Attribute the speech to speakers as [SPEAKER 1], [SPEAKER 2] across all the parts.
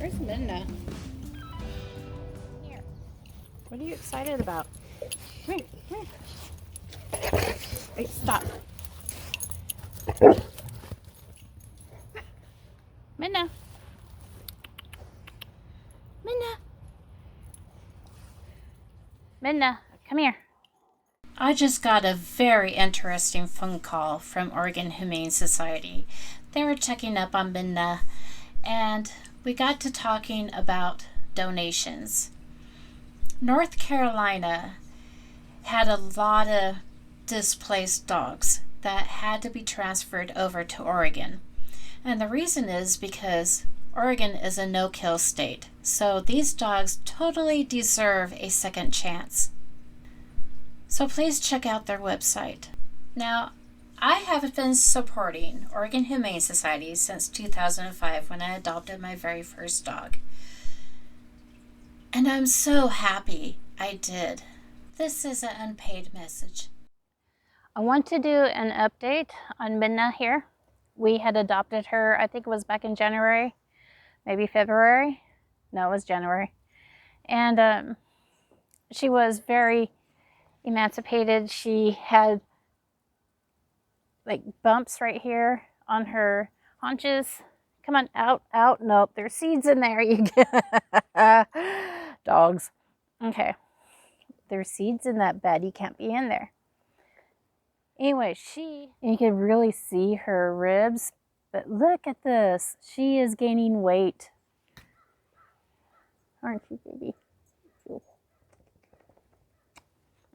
[SPEAKER 1] Where's Midna? Here. What are you excited about? Come here, come here. Wait, stop. Midna. Midna. Midna, come here. I just got a very interesting phone call from Oregon Humane Society. They were checking up on Midna, and we got to talking about donations. North Carolina had a lot of displaced dogs that had to be transferred over to Oregon. And the reason is because Oregon is a no-kill state, so these dogs totally deserve a second chance. So please check out their website. Now, I have been supporting Oregon Humane Society since 2005 when I adopted my very first dog. And I'm so happy I did. This is an unpaid message. I want to do an update on Midna here. We had adopted her, I think it was back in January, maybe February. No, it was January. And she was very emancipated. She had like bumps right here on her haunches. Come on, out, out. Nope, there's seeds in there. You get dogs. Okay, there's seeds in that bed. You can't be in there. Anyway, you can really see her ribs, but look at this. She is gaining weight. Aren't you, baby?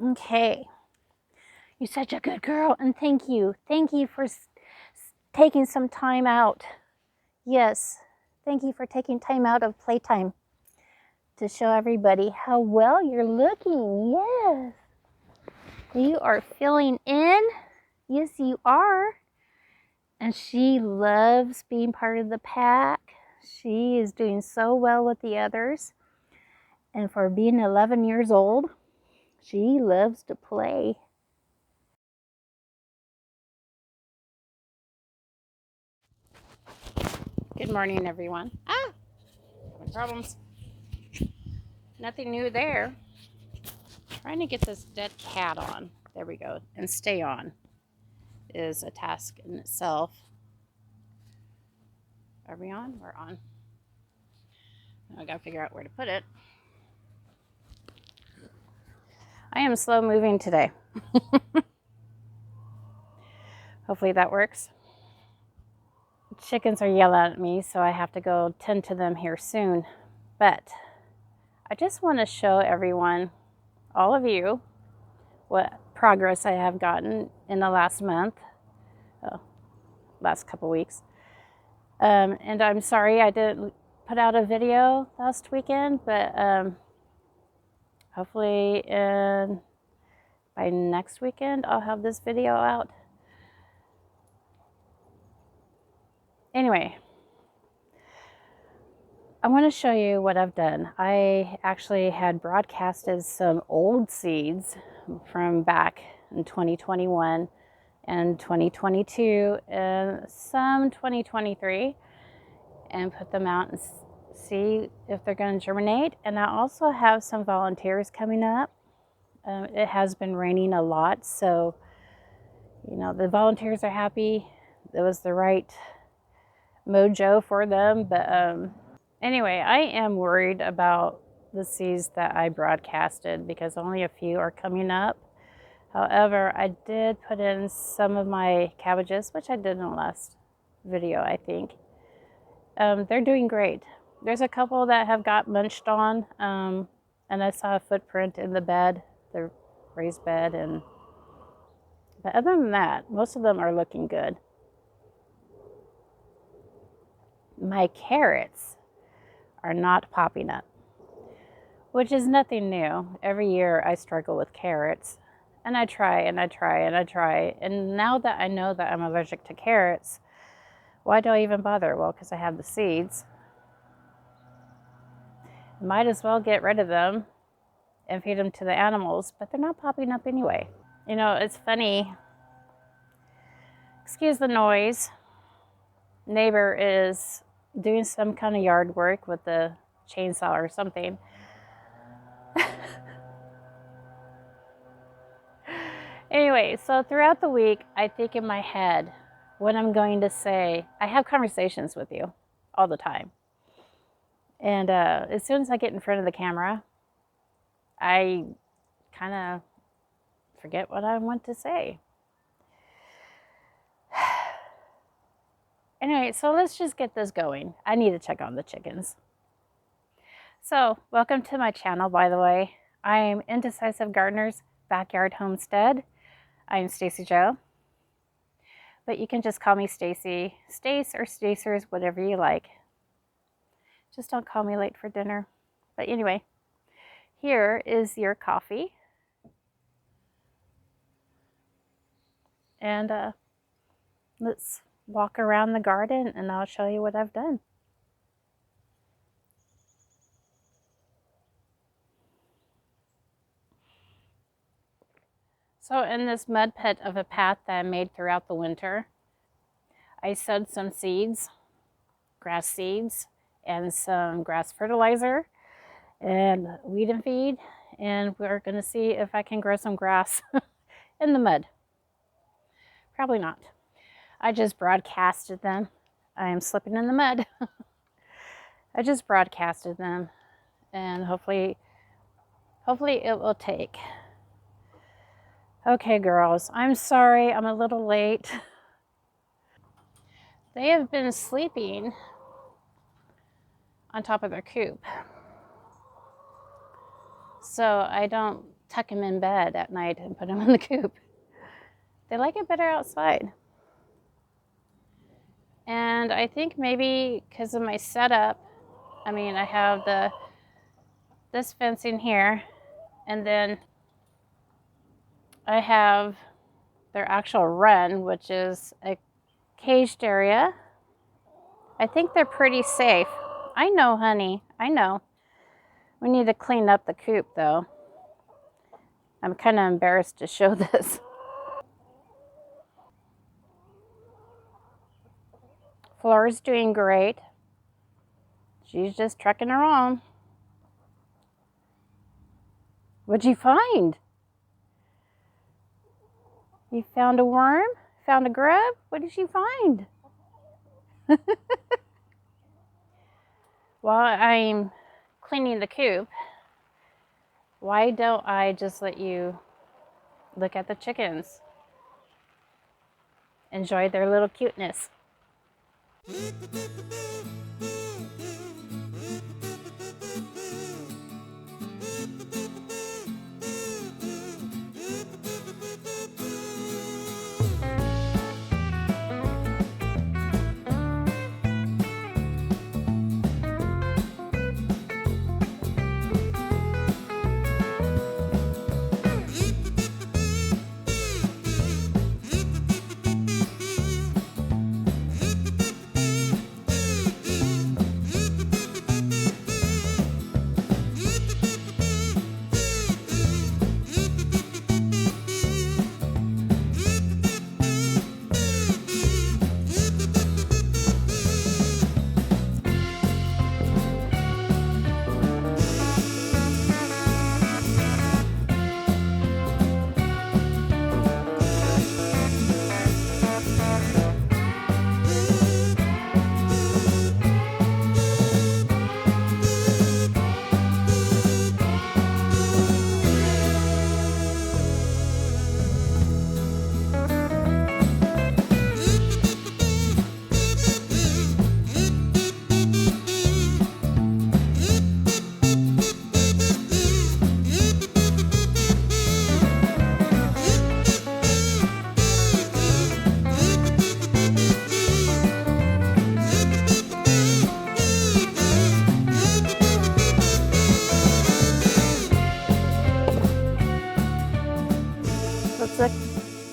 [SPEAKER 1] Okay. You're such a good girl, and thank you. Thank you for taking some time out. Yes, thank you for taking time out of playtime to show everybody how well you're looking. Yes. You are filling in. Yes, you are. And she loves being part of the pack. She is doing so well with the others. And for being 11 years old, she loves to play. Good morning, everyone. No problems. Nothing new there. Trying to get this dead cat on. There we go. And stay on is a task in itself. Are we on? We're on. I gotta figure out where to put it. I am slow moving today. Hopefully that works. The chickens are yelling at me, so I have to go tend to them here soon. But I just want to show everyone, all of you, what progress I have gotten in the last month, last couple weeks. And I'm sorry I didn't put out a video last weekend, but hopefully by next weekend I'll have this video out. Anyway, I want to show you what I've done. I actually had broadcasted some old seeds from back in 2021 and 2022 and some 2023 and put them out and see if they're going to germinate. And I also have some volunteers coming up. It has been raining a lot, so you know the volunteers are happy. It was the right mojo for them, but anyway, I am worried about the seeds that I broadcasted because only a few are coming up. However, I did put in some of my cabbages, which I did in the last video, I think. They're doing great. There's a couple that have got munched on, and I saw a footprint in the bed, the raised bed, but other than that, most of them are looking good. My carrots are not popping up, which is nothing new. Every year I struggle with carrots, and I try and I try and I try. And now that I know that I'm allergic to carrots, why do I even bother? Well, because I have the seeds. Might as well get rid of them and feed them to the animals, but they're not popping up anyway. You know, it's funny. Excuse the noise. Neighbor is doing some kind of yard work with the chainsaw or something. Anyway, so throughout the week, I think in my head what I'm going to say. I have conversations with you all the time. And as soon as I get in front of the camera, I kind of forget what I want to say. Anyway, so let's just get this going. I need to check on the chickens. So, welcome to my channel, by the way. I am Indecisive Gardener's Backyard Homestead. I'm Stacy Jo, but you can just call me Stacy, Stace, or Stacers, whatever you like. Just don't call me late for dinner. But anyway, here is your coffee. And let's walk around the garden and I'll show you what I've done. So in this mud pit of a path that I made throughout the winter, I sowed some seeds, grass seeds, and some grass fertilizer and weed and feed. And we're going to see if I can grow some grass in the mud. Probably not. I just broadcasted them. I am slipping in the mud. I just broadcasted them and hopefully it will take. Okay, girls, I'm sorry I'm a little late. They have been sleeping on top of their coop, so I don't tuck them in bed at night and put them in the coop. They like it better outside. And I think maybe because of my setup, I mean, I have this fencing here, and then I have their actual run, which is a caged area. I think they're pretty safe. I know, honey, I know. We need to clean up the coop, though. I'm kind of embarrassed to show this. Flora's doing great. She's just trucking along. What'd you find? You found a worm? Found a grub? What did you find? While I'm cleaning the coop, why don't I just let you look at the chickens? Enjoy their little cuteness.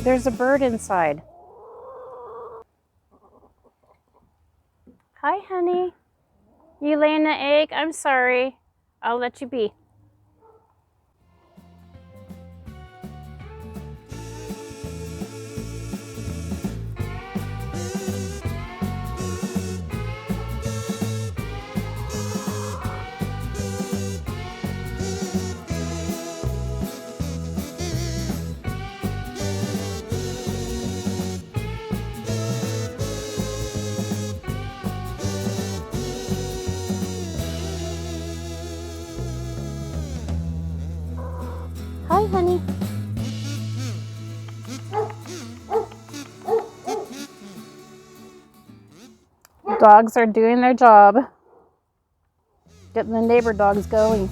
[SPEAKER 1] There's a bird inside. Hi, honey. You laying an egg? I'm sorry. I'll let you be. Hi, honey. Dogs are doing their job. Getting the neighbor dogs going.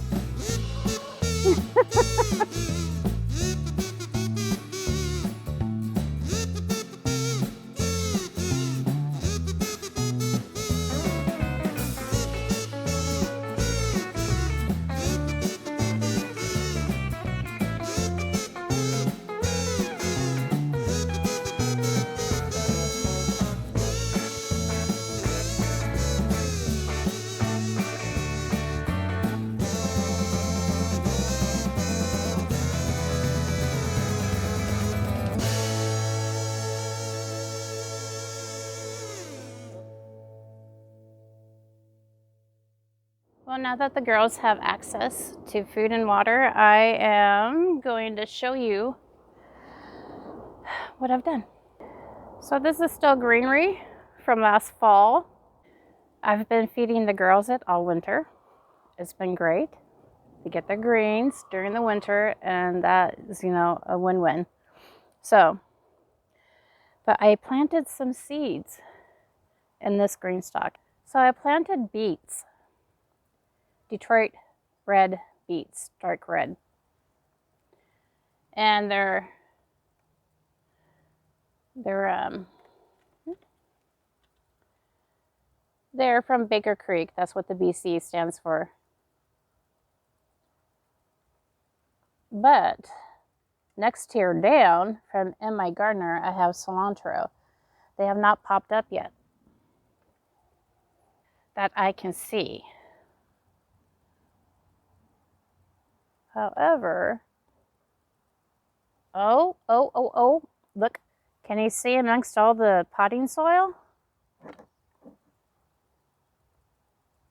[SPEAKER 1] Well, now that the girls have access to food and water, I am going to show you what I've done. So this is still greenery from last fall. I've been feeding the girls it all winter. It's been great. They get their greens during the winter, and that is, you know, a win-win. So, but I planted some seeds in this green stalk. So I planted beets. Detroit red beets, dark red. And they're from Baker Creek. That's what the BC stands for. But next tier down from M.I. Gardner, I have cilantro. They have not popped up yet that I can see. However, oh, look, can you see amongst all the potting soil?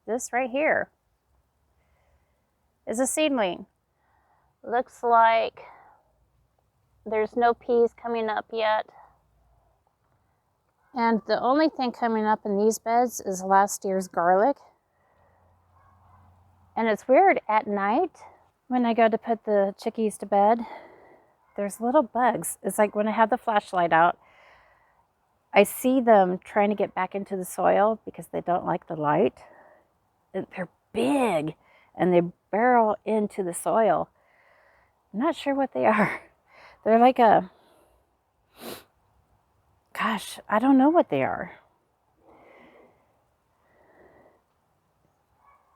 [SPEAKER 1] This right here is a seedling. Looks like there's no peas coming up yet. And the only thing coming up in these beds is last year's garlic. And it's weird, at night, when I go to put the chickies to bed, there's little bugs. It's like when I have the flashlight out, I see them trying to get back into the soil because they don't like the light. They're big and they burrow into the soil. I'm not sure what they are. They're like a, gosh, I don't know what they are.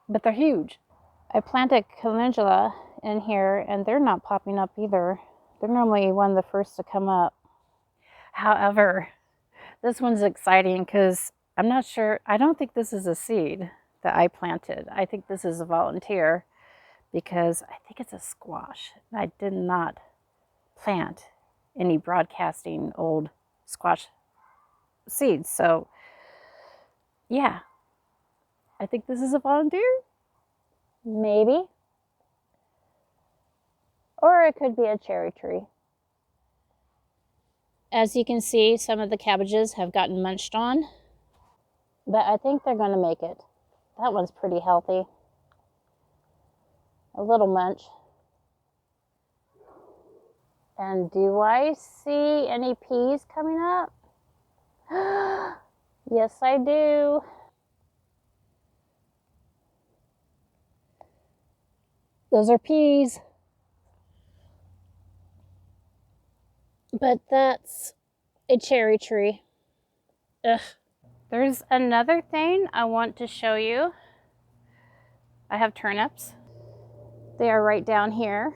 [SPEAKER 1] But they're huge. I planted calendula in here and they're not popping up either. They're normally one of the first to come up. However, this one's exciting because I'm not sure, I don't think this is a seed that I planted. I think this is a volunteer because I think it's a squash. I did not plant any broadcasting old squash seeds. So yeah, I think this is a volunteer. Maybe. Or it could be a cherry tree. As you can see, some of the cabbages have gotten munched on, but I think they're going to make it. That one's pretty healthy. A little munch. And do I see any peas coming up? Yes, I do. Those are peas. But that's a cherry tree. Ugh. There's another thing I want to show you. I have turnips. They are right down here.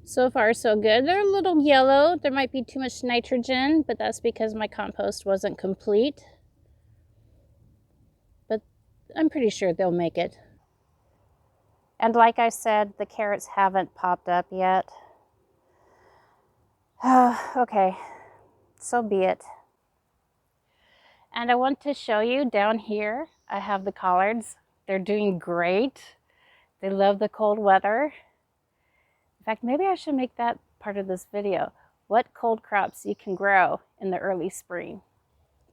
[SPEAKER 1] So far, so good. They're a little yellow. There might be too much nitrogen, but that's because my compost wasn't complete. But I'm pretty sure they'll make it. And like I said, the carrots haven't popped up yet. Okay, so be it. And I want to show you down here, I have the collards. They're doing great. They love the cold weather. In fact, maybe I should make that part of this video. What cold crops you can grow in the early spring.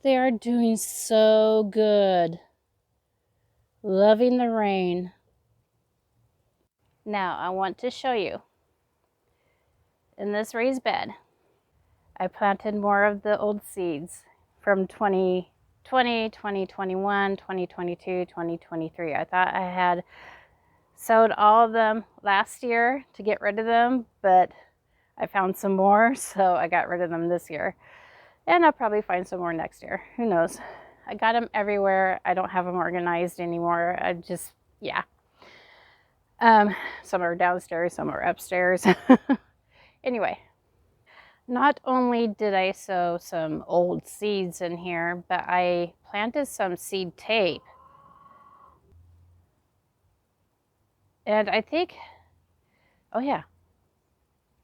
[SPEAKER 1] They are doing so good. Loving the rain. Now I want to show you. in this raised bed. I planted more of the old seeds from 2020, 2021, 2022, 2023. I thought I had sowed all of them last year to get rid of them, but I found some more, so I got rid of them this year. And I'll probably find some more next year. Who knows? I got them everywhere. I don't have them organized anymore. I just, yeah. Some are downstairs, some are upstairs. Anyway, not only did I sow some old seeds in here, but I planted some seed tape. And I think, oh yeah,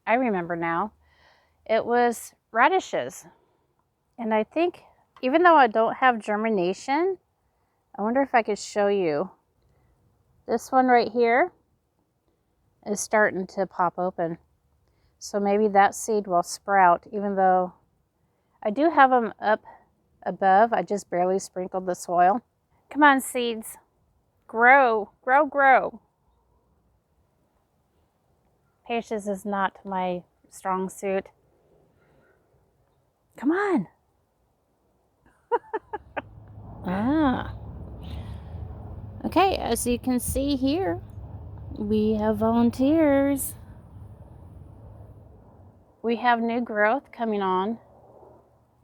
[SPEAKER 1] I remember now. It was radishes. And I think, even though I don't have germination, I wonder if I could show you. This one right here is starting to pop open. So maybe that seed will sprout, even though I do have them up above. I just barely sprinkled the soil. Come on, seeds. Grow, grow, grow. Patience is not my strong suit. Come on. Okay, as you can see here, we have volunteers. We have new growth coming on.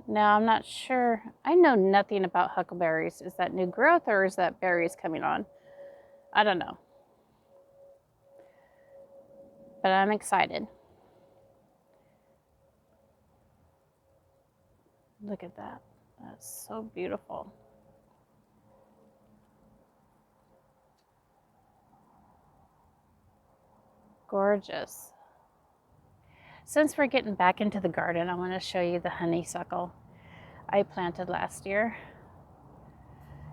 [SPEAKER 1] Now, I'm not sure. I know nothing about huckleberries. Is that new growth or is that berries coming on? I don't know. But I'm excited. Look at that. That's so beautiful. Gorgeous. Since we're getting back into the garden, I want to show you the honeysuckle I planted last year.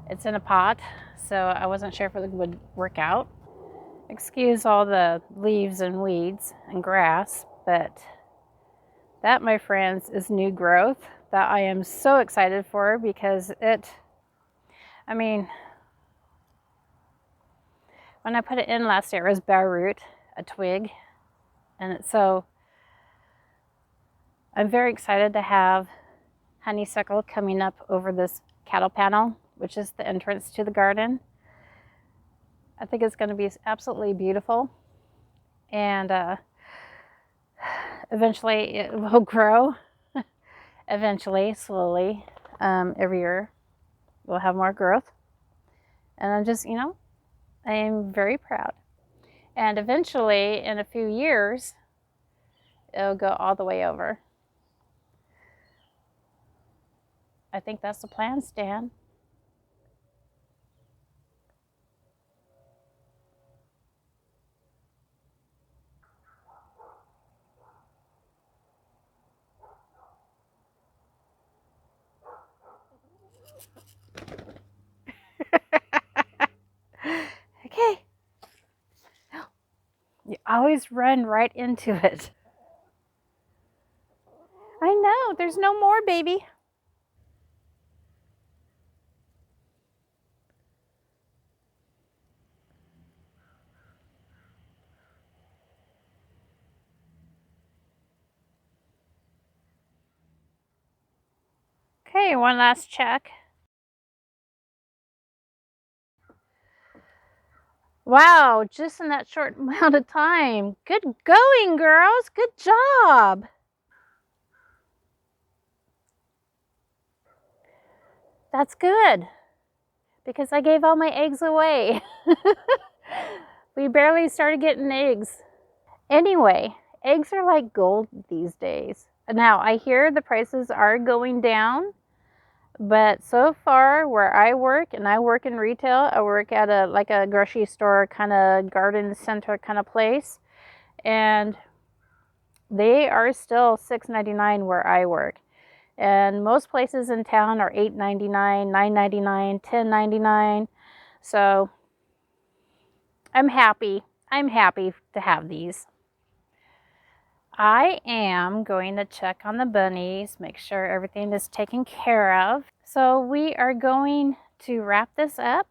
[SPEAKER 1] It's in a pot, so I wasn't sure if it would work out. Excuse all the leaves and weeds and grass, but that, my friends, is new growth that I am so excited for, because I mean, when I put it in last year, it was bare root, a twig, and so I'm very excited to have honeysuckle coming up over this cattle panel, which is the entrance to the garden. I think it's going to be absolutely beautiful, and eventually it will grow. Eventually, slowly, every year we'll have more growth, and I'm just, I am very proud. And eventually, in a few years, it'll go all the way over. I think that's the plan, Stan. Okay. You always run right into it. I know, there's no more, baby. Okay, one last check. Wow, just in that short amount of time. Good going, girls. Good job. That's good, because I gave all my eggs away. We barely started getting eggs. Anyway, eggs are like gold these days. Now, I hear the prices are going down, but so far where I work, and I work in retail, I work at a grocery store kind of garden center kind of place, and they are still $6.99 where I work. And most places in town are $8.99, $9.99, $10.99. So I'm happy. I'm happy to have these. I am going to check on the bunnies, make sure everything is taken care of. So we are going to wrap this up.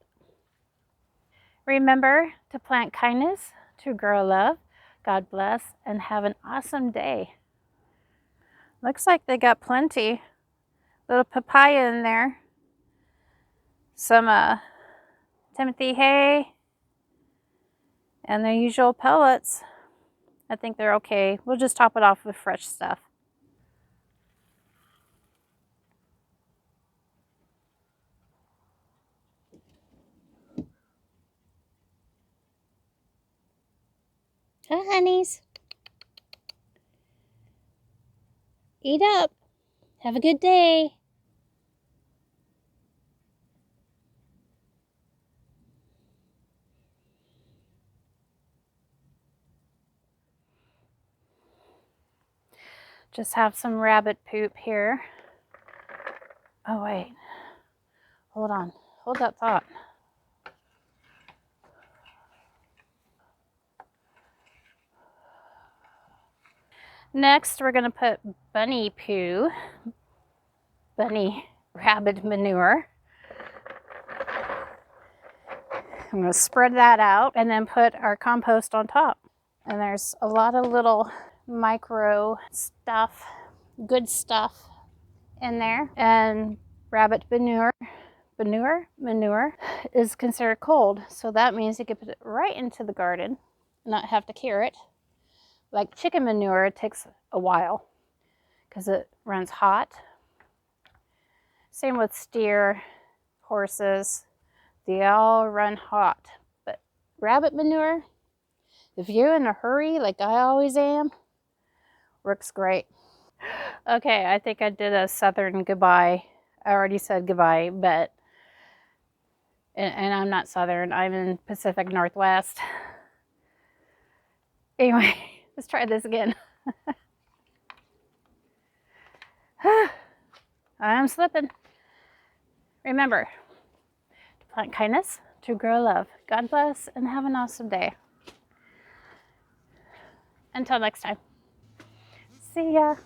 [SPEAKER 1] Remember to plant kindness, to grow love, God bless, and have an awesome day. Looks like they got plenty. Little papaya in there. Some Timothy hay. And their usual pellets. I think they're okay. We'll just top it off with fresh stuff. Hi, honeys. Eat up. Have a good day. Just have some rabbit poop here. Oh, wait. Hold on. Hold that thought. Next, we're going to put bunny poo, bunny rabbit manure. I'm going to spread that out and then put our compost on top. And there's a lot of little micro stuff, good stuff in there. And rabbit manure is considered cold. So that means you could put it right into the garden, not have to carry it. Like chicken manure, it takes a while because it runs hot. Same with steer, horses, they all run hot. But rabbit manure, if you're in a hurry like I always am, works great. Okay, I think I did a southern goodbye. I already said goodbye, but, and I'm not southern, I'm in Pacific Northwest. Anyway, let's try this again. I'm slipping. Remember, to plant kindness, to grow love. God bless and have an awesome day. Until next time. See ya.